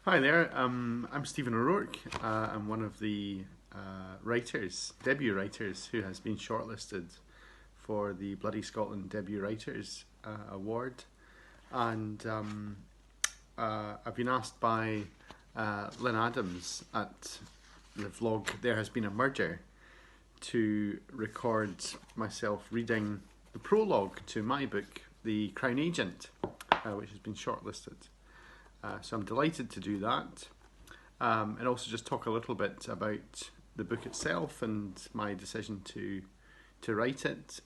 Hi there, I'm Stephen O'Rourke. I'm one of the debut writers, who has been shortlisted for the Bloody Scotland Debut Writers Award. And I've been asked by Lynn Adams at the vlog There Has Been a Murder to record myself reading the prologue to my book, The Crown Agent, which has been shortlisted. So I'm delighted to do that, and also just talk a little bit about the book itself and my decision to write it.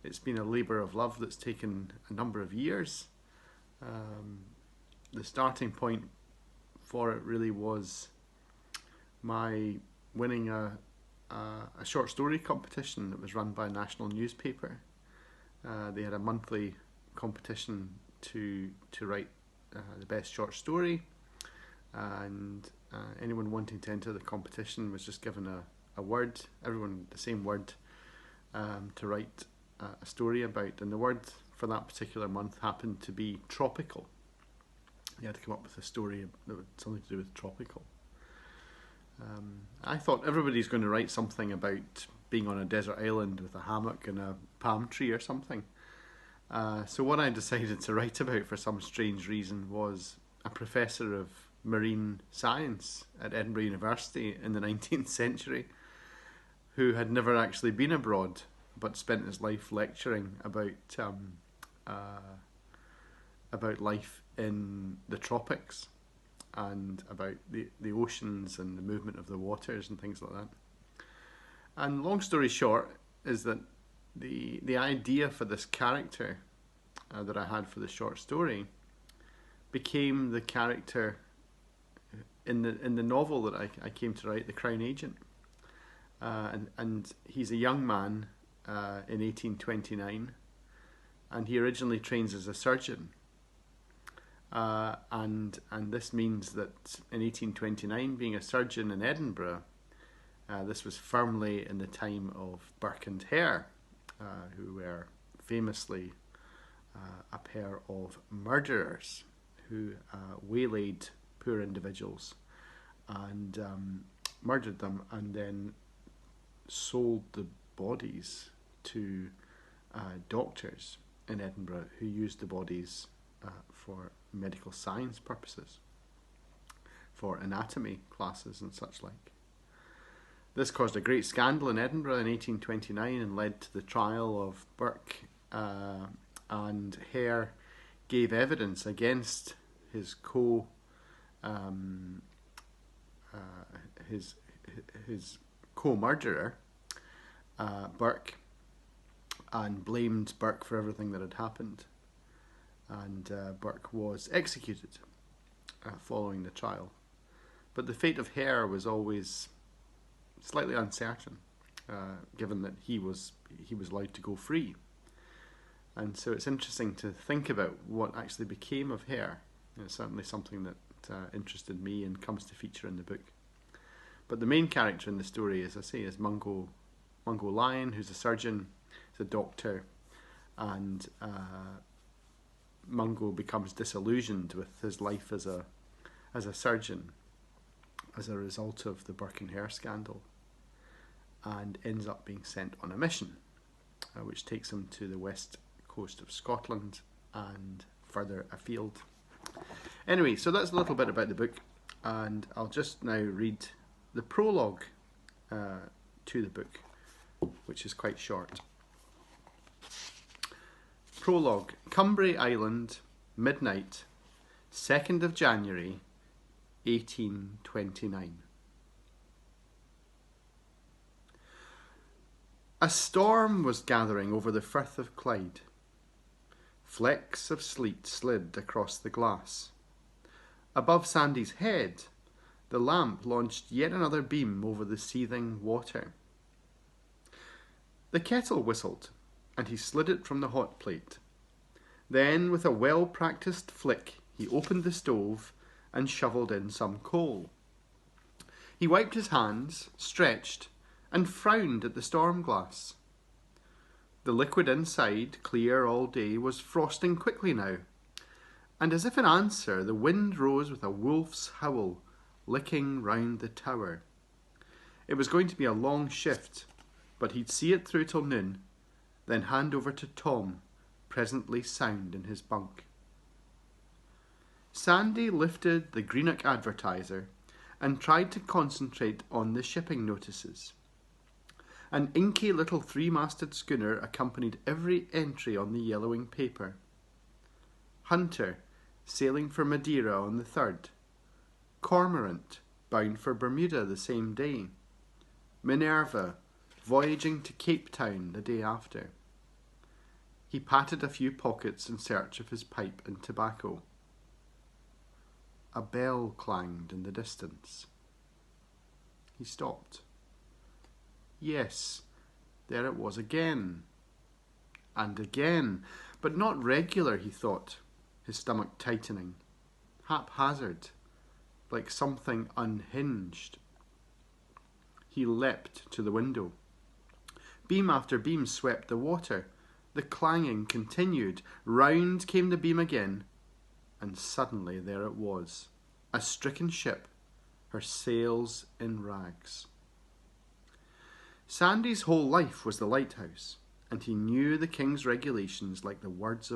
It's been a labour of love that's taken a number of years. The starting point for it really was my winning a short story competition that was run by a national newspaper. They had a monthly competition to write the best short story, and anyone wanting to enter the competition was just given a word, everyone the same word, to write a story about, and the word for that particular month happened to be tropical. You had to come up with a story that had something to do with tropical. I thought everybody's going to write something about being on a desert island with a hammock and a palm tree or something. So what I decided to write about, for some strange reason, was a professor of marine science at Edinburgh University in the 19th century who had never actually been abroad but spent his life lecturing about life in the tropics and about the oceans and the movement of the waters and things like that. And long story short is that the idea for this character that I had for the short story became the character in the novel that I came to write, The Crown Agent. And he's a young man in 1829, and he originally trains as a surgeon. And this means that in 1829, being a surgeon in Edinburgh, this was firmly in the time of Burke and Hare, who were famously a pair of murderers who waylaid poor individuals and murdered them, and then sold the bodies to doctors in Edinburgh who used the bodies for medical science purposes, for anatomy classes and such like. This caused a great scandal in Edinburgh in 1829 and led to the trial of Burke, and Hare gave evidence against his co-murderer, Burke, and blamed Burke for everything that had happened. And Burke was executed following the trial. But the fate of Hare was always slightly uncertain, given that he was allowed to go free. And so it's interesting to think about what actually became of Hare. It's certainly something that interested me and comes to feature in the book. But the main character in the story, as I say, is Mungo Lyon, who's a surgeon, he's a doctor, and Mungo becomes disillusioned with his life as a surgeon as a result of the Burke and Hare scandal, and ends up being sent on a mission, which takes him to the west coast of Scotland and further afield. Anyway, so that's a little bit about the book, and I'll just now read the prologue to the book, which is quite short. Prologue. Cumbria Island, midnight, 2nd of January, 1829. A storm was gathering over the Firth of Clyde. Flecks of sleet slid across the glass. Above Sandy's head, the lamp launched yet another beam over the seething water. The kettle whistled, and he slid it from the hot plate. Then, with a well-practised flick, he opened the stove and shovelled in some coal. He wiped his hands, stretched, and frowned at the storm glass. The liquid inside, clear all day, was frosting quickly now, And as if in answer, the wind rose with a wolf's howl, licking round the tower. It was going to be a long shift, but he'd see it through till noon, then hand over to Tom, presently sound in his bunk. Sandy lifted the Greenock Advertiser and tried to concentrate on the shipping notices. An inky little three-masted schooner accompanied every entry on the yellowing paper. Hunter, sailing for Madeira on the 3rd. Cormorant, bound for Bermuda the same day. Minerva, voyaging to Cape Town the day after. He patted a few pockets in search of his pipe and tobacco. A bell clanged in the distance. He stopped. Yes, there it was again. And again, but not regular, he thought, his stomach tightening. Haphazard, like something unhinged. He leapt to the window. Beam after beam swept the water. The clanging continued. Round came the beam again. And suddenly there it was, a stricken ship, her sails in rags. Sandy's whole life was the lighthouse, and he knew the king's regulations like the words of